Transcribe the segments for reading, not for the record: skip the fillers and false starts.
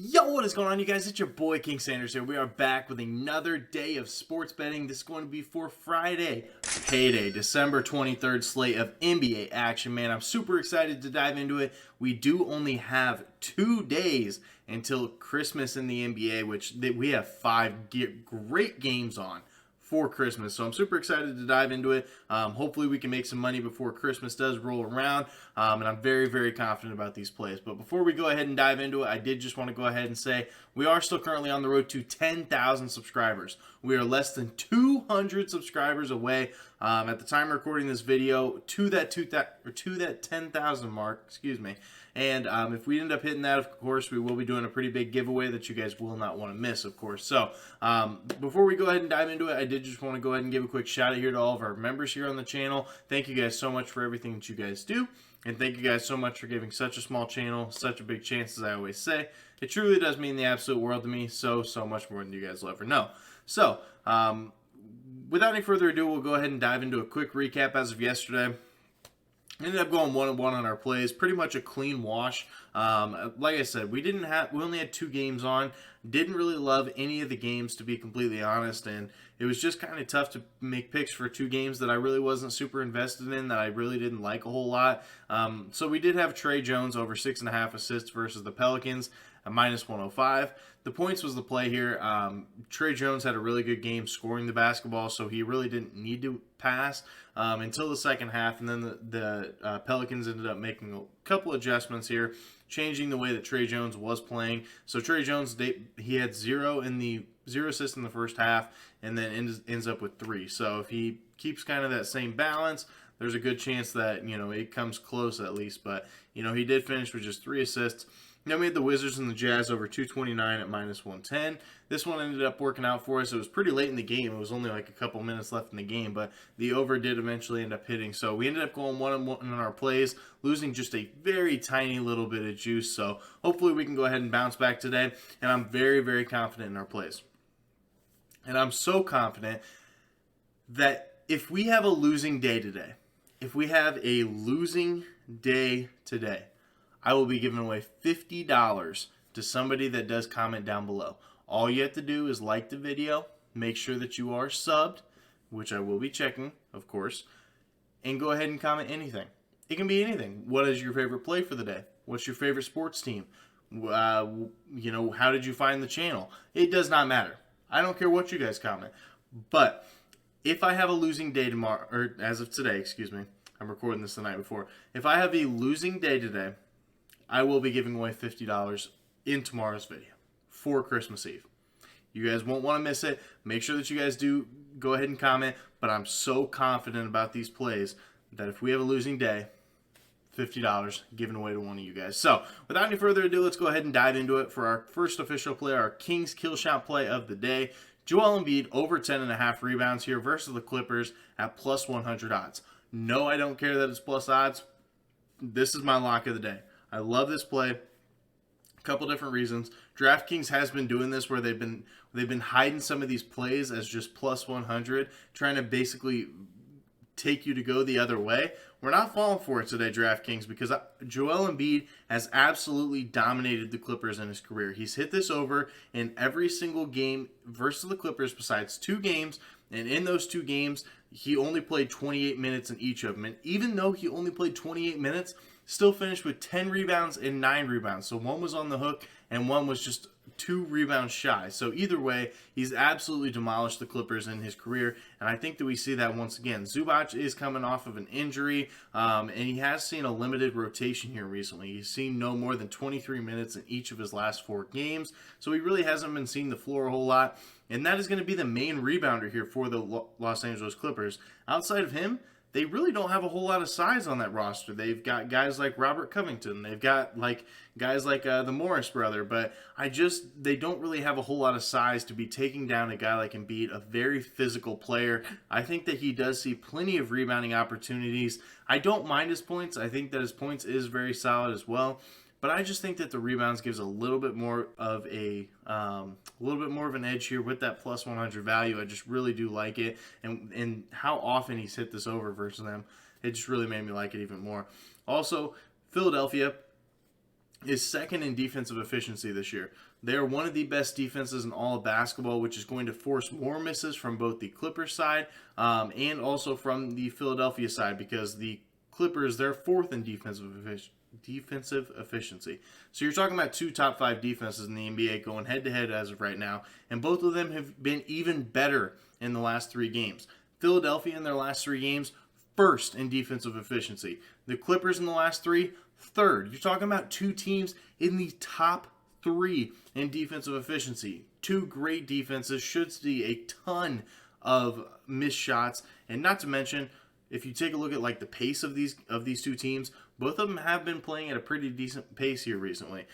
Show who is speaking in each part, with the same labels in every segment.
Speaker 1: Yo, what is going on, you guys? It's your boy King Sanders here. We are back with another day of sports betting. This is going to be for Friday, payday, December 23rd slate of NBA action. Man, I'm super excited to dive into it. We do only have 2 days until Christmas in the NBA, which we have 5 great games on for Christmas. So I'm super excited to dive into it. Hopefully we can make some money before Christmas does roll around. And I'm very, very confident about these plays. But before we go ahead and dive into it, I did just want to go ahead and say we are still currently on the road to 10,000 subscribers. We are less than 200 subscribers away at the time of recording this video to that 10,000 mark. Excuse me. And if we end up hitting that, of course, we will be doing a pretty big giveaway that you guys will not want to miss, of course. So before we go ahead and dive into it, I did just want to go ahead and give a quick shout out here to all of our members here on the channel. Thank you guys so much for everything that you guys do. And thank you guys so much for giving such a small channel such a big chance, as I always say. It truly does mean the absolute world to me, so much more than you guys will ever know. So, without any further ado, we'll go ahead and dive into a quick recap as of yesterday. Ended up going 1-1 on our plays, pretty much a clean wash. Like I said, we only had 2 games on. Didn't really love any of the games, to be completely honest, and it was just kind of tough to make picks for 2 games that I really wasn't super invested in, that I really didn't like a whole lot. So we did have Trey Jones over 6.5 assists versus the Pelicans at -105. The points was the play here. Trey Jones had a really good game scoring the basketball, so he really didn't need to pass until the second half, and then the Pelicans ended up making a couple adjustments here, changing the way that Trey Jones was playing. So Trey Jones, he had 0 assists in the first half, and then ends up with 3. So if he keeps kind of that same balance, there's a good chance that, it comes close at least. But, he did finish with just 3 assists. Then we had the Wizards and the Jazz over 229 at -110. This one ended up working out for us. It was pretty late in the game. It was only like a couple minutes left in the game, but the over did eventually end up hitting. So we ended up going 1-1 on our plays, losing just a very tiny little bit of juice. So hopefully we can go ahead and bounce back today, and I'm very, very confident in our plays. And I'm so confident that if we have a losing day today, I will be giving away $50 to somebody that does comment down below. All you have to do is like the video, make sure that you are subbed, which I will be checking, of course, and go ahead and comment anything. It can be anything. What is your favorite play for the day? What's your favorite sports team? How did you find the channel? It does not matter. I don't care what you guys comment. But if I have a losing day tomorrow, or as of today, excuse me, I'm recording this the night before. If I have a losing day today, I will be giving away $50 in tomorrow's video for Christmas Eve. You guys won't want to miss it. Make sure that you guys do go ahead and comment. But I'm so confident about these plays that if we have a losing day, $50 given away to one of you guys. So without any further ado, let's go ahead and dive into it for our first official play, our Kings kill shot play of the day. Joel Embiid over 10.5 rebounds here versus the Clippers at +100 odds. No, I don't care that it's plus odds. This is my lock of the day. I love this play. A couple different reasons. DraftKings has been doing this where they've been hiding some of these plays as just +100, trying to basically take you to go the other way. We're not falling for it today, DraftKings, because Joel Embiid has absolutely dominated the Clippers in his career. He's hit this over in every single game versus the Clippers besides 2 games, and in those 2 games, he only played 28 minutes in each of them. And even though he only played 28 minutes, still finished with 10 rebounds and 9 rebounds. So one was on the hook and one was just 2 rebounds shy. So either way, he's absolutely demolished the Clippers in his career. And I think that we see that once again. Zubac is coming off of an injury, and he has seen a limited rotation here recently. He's seen no more than 23 minutes in each of his last 4 games. So he really hasn't been seeing the floor a whole lot. And that is going to be the main rebounder here for the Los Angeles Clippers. Outside of him, they really don't have a whole lot of size on that roster. They've got guys like Robert Covington. They've got guys like the Morris brother. But they don't really have a whole lot of size to be taking down a guy like Embiid, a very physical player. I think that he does see plenty of rebounding opportunities. I don't mind his points. I think that his points is very solid as well. But I just think that the rebounds gives a little bit more of an edge here with that +100 value. I just really do like it, and how often he's hit this over versus them, it just really made me like it even more. Also, Philadelphia is second in defensive efficiency this year. They are one of the best defenses in all of basketball, which is going to force more misses from both the Clippers side and also from the Philadelphia side, because the Clippers, they're fourth in defensive efficiency. So you're talking about two top 5 defenses in the NBA going head-to-head as of right now, and both of them have been even better in the last 3 games. Philadelphia in their last 3 games, first in defensive efficiency. The Clippers in the last 3, third. You're talking about 2 teams in the top 3 in defensive efficiency. 2 great defenses, should see a ton of missed shots, and not to mention, if you take a look at like the pace of these 2 teams, both of them have been playing at a pretty decent pace here recently.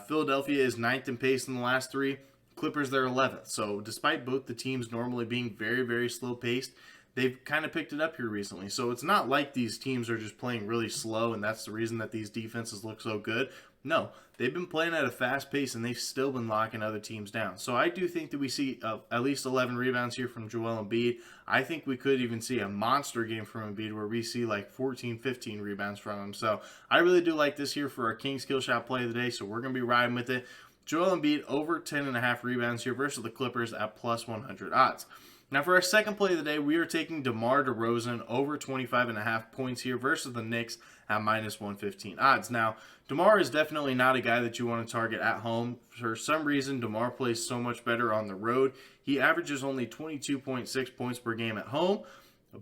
Speaker 1: Philadelphia is 9th in pace in the last 3. Clippers, they're 11th. So despite both the teams normally being very, very slow paced, they've kind of picked it up here recently. So it's not like these teams are just playing really slow and that's the reason that these defenses look so good. No, they've been playing at a fast pace and they've still been locking other teams down. So I do think that we see at least 11 rebounds here from Joel Embiid. I think we could even see a monster game from Embiid where we see like 14, 15 rebounds from him. So I really do like this here for our King's Kill Shot play of the day. So we're going to be riding with it. Joel Embiid over 10.5 rebounds here versus the Clippers at plus 100 odds. Now for our second play of the day, we are taking DeMar DeRozan over 25.5 points here versus the Knicks at minus 115 odds. Now, DeMar is definitely not a guy that you want to target at home. For some reason, DeMar plays so much better on the road. He averages only 22.6 points per game at home,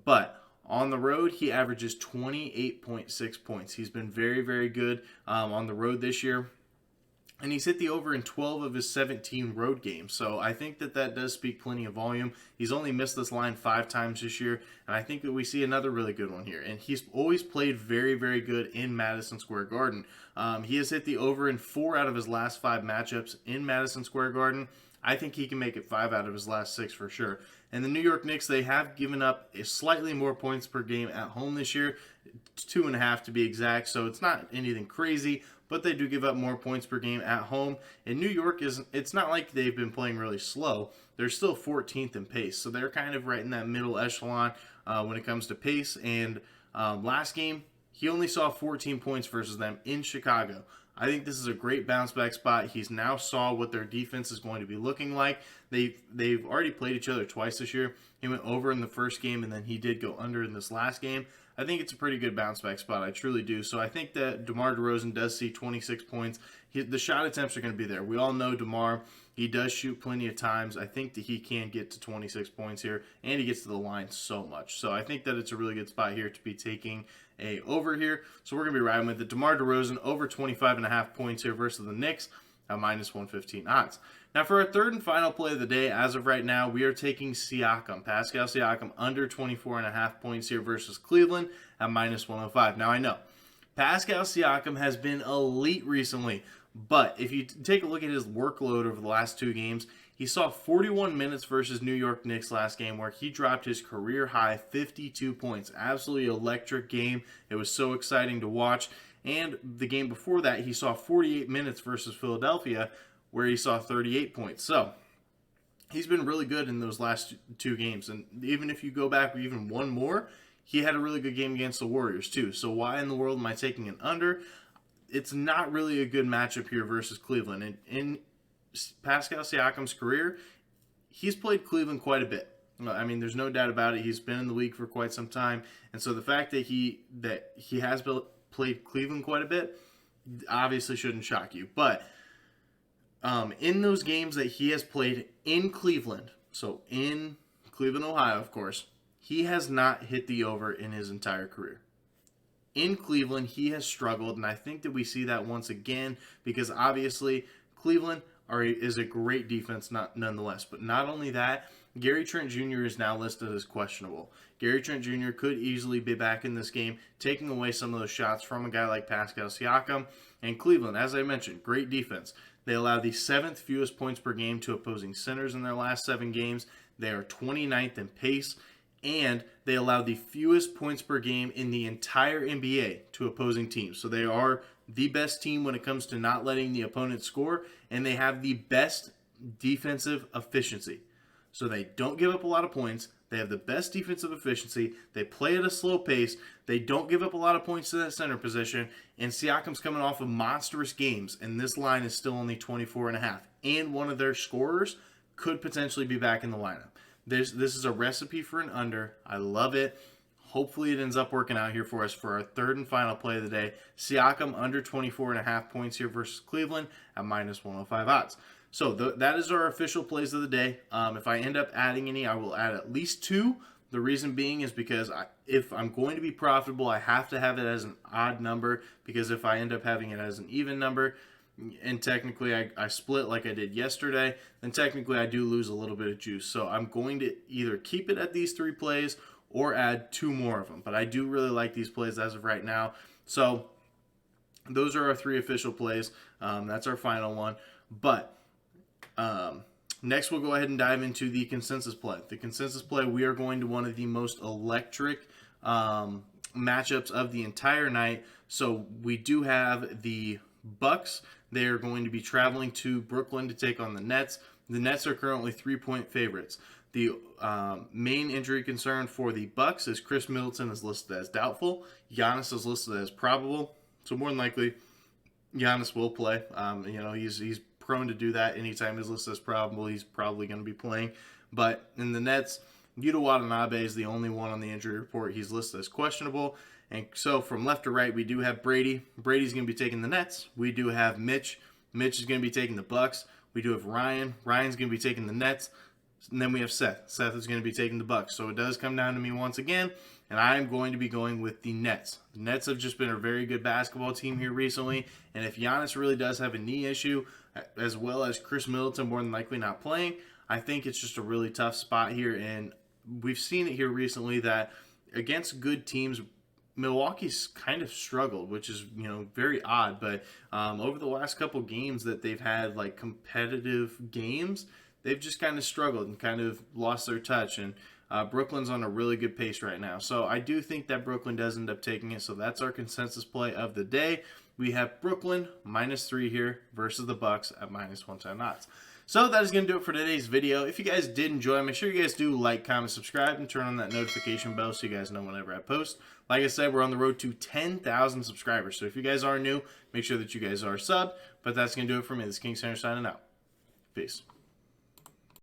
Speaker 1: but on the road, he averages 28.6 points. He's been very, very good on the road this year. And he's hit the over in 12 of his 17 road games. So I think that that does speak plenty of volume. He's only missed this line 5 times this year. And I think that we see another really good one here. And he's always played very, very good in Madison Square Garden. He has hit the over in 4 out of his last 5 matchups in Madison Square Garden. I think he can make it 5 out of his last 6 for sure. And the New York Knicks, they have given up slightly more points per game at home this year. 2.5 to be exact. So it's not anything crazy, but they do give up more points per game at home. And New York, it's not like they've been playing really slow. They're still 14th in pace. So they're kind of right in that middle echelon when it comes to pace. And last game, he only saw 14 points versus them in Chicago. I think this is a great bounce back spot. He's now saw what their defense is going to be looking like. They've already played each other twice this year. He went over in the first game, and then he did go under in this last game. I think it's a pretty good bounce back spot. I truly do. So I think that DeMar DeRozan does see 26 points. The shot attempts are going to be there. We all know DeMar. He does shoot plenty of times. I think that he can get to 26 points here, and he gets to the line so much. So I think that it's a really good spot here to be taking a over here. So we're going to be riding with it. DeMar DeRozan over 25.5 points here versus the Knicks at minus 115 odds. Now for our third and final play of the day, as of right now, we are taking Siakam, Pascal Siakam, under 24.5 points here versus Cleveland at minus 105. Now I know Pascal Siakam has been elite recently, but if you take a look at his workload over the last 2 games, he saw 41 minutes versus New York Knicks last game where he dropped his career high 52 points. Absolutely electric game. It was so exciting to watch. And the game before that, he saw 48 minutes versus Philadelphia where he saw 38 points. So he's been really good in those last 2 games. And even if you go back even one more, he had a really good game against the Warriors too. So why in the world am I taking an under? It's not really a good matchup here versus Cleveland. And in Pascal Siakam's career, he's played Cleveland quite a bit. I mean, there's no doubt about it. He's been in the league for quite some time. And so the fact that he has played Cleveland quite a bit obviously shouldn't shock you. But in those games that he has played in Cleveland, so in Cleveland, Ohio, of course, he has not hit the over in his entire career. In Cleveland, he has struggled, and I think that we see that once again because obviously Cleveland is a great defense nonetheless. But not only that, Gary Trent Jr. is now listed as questionable. Gary Trent Jr. could easily be back in this game, taking away some of those shots from a guy like Pascal Siakam. And Cleveland, as I mentioned, great defense. They allow the 7th fewest points per game to opposing centers in their last 7 games. They are 29th in pace, and they allow the fewest points per game in the entire NBA to opposing teams. So they are the best team when it comes to not letting the opponent score, and they have the best defensive efficiency. So they don't give up a lot of points. They have the best defensive efficiency. They play at a slow pace. They don't give up a lot of points to that center position. And Siakam's coming off of monstrous games, and this line is still only 24.5. And one of their scorers could potentially be back in the lineup. This is a recipe for an under. I love it. Hopefully it ends up working out here for us for our third and final play of the day. Siakam under 24.5 points here versus Cleveland at minus 105 odds. So that is our official plays of the day. If I end up adding any, I will add at least 2. The reason being is because if I'm going to be profitable, I have to have it as an odd number, because if I end up having it as an even number, and technically I split like I did yesterday, then technically I do lose a little bit of juice. So I'm going to either keep it at these 3 plays or add 2 more of them. But I do really like these plays as of right now. So those are our 3 official plays. That's our final one. But next we'll go ahead and dive into the consensus play. The consensus play, we are going to one of the most electric matchups of the entire night. So we do have the Bucks. They are going to be traveling to Brooklyn to take on the Nets. The Nets are currently 3-point favorites. The main injury concern for the Bucks is Chris Middleton is listed as doubtful. Giannis is listed as probable. So more than likely, Giannis will play. He's prone to do that. Anytime he's listed as probable, he's probably going to be playing. But in the Nets, Yuta Watanabe is the only one on the injury report. He's listed as questionable. And so from left to right, we do have Brady. Brady's going to be taking the Nets. We do have Mitch. Mitch is going to be taking the Bucks. We do have Ryan. Ryan's going to be taking the Nets. And then we have Seth. Seth is going to be taking the Bucks. So it does come down to me once again, and I am going to be going with the Nets. The Nets have just been a very good basketball team here recently, and if Giannis really does have a knee issue, as well as Chris Middleton more than likely not playing, I think it's just a really tough spot here, and we've seen it here recently that against good teams, Milwaukee's kind of struggled, which is, very odd, but over the last couple games that they've had, like, competitive games, they've just kind of struggled and kind of lost their touch, and Brooklyn's on a really good pace right now. So I do think that Brooklyn does end up taking it, so that's our consensus play of the day. We have Brooklyn -3 here versus the Bucks at minus 110 odds. So that is going to do it for today's video. If you guys did enjoy, make sure you guys do like, comment, subscribe, and turn on that notification bell so you guys know whenever I post. Like I said, we're on the road to 10,000 subscribers. So if you guys are new, make sure that you guys are subbed. But that's going to do it for me. This is King Center signing out. Peace.